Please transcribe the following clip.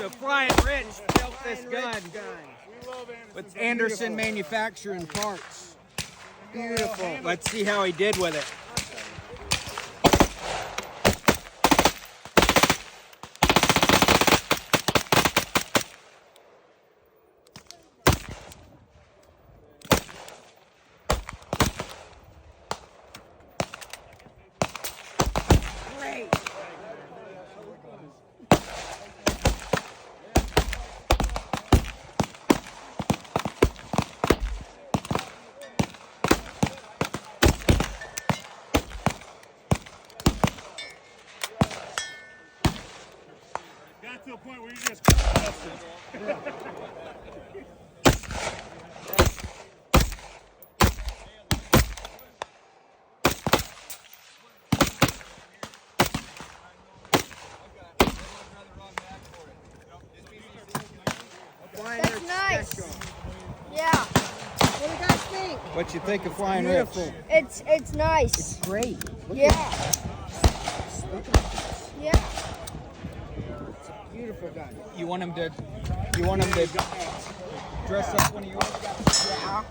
So Flying Rich built this gun with Anderson Manufacturing Parts. Beautiful. Let's see how he did with it. Great. Got to a point where you just busted. Flying That's Rich nice. special. Yeah. What do you guys think? What you think of Flying Beautiful. Rich? It's nice. Great. Look Yeah. Look at this. Yeah. Beautiful gun. You want him to dress up one of yours? Yeah.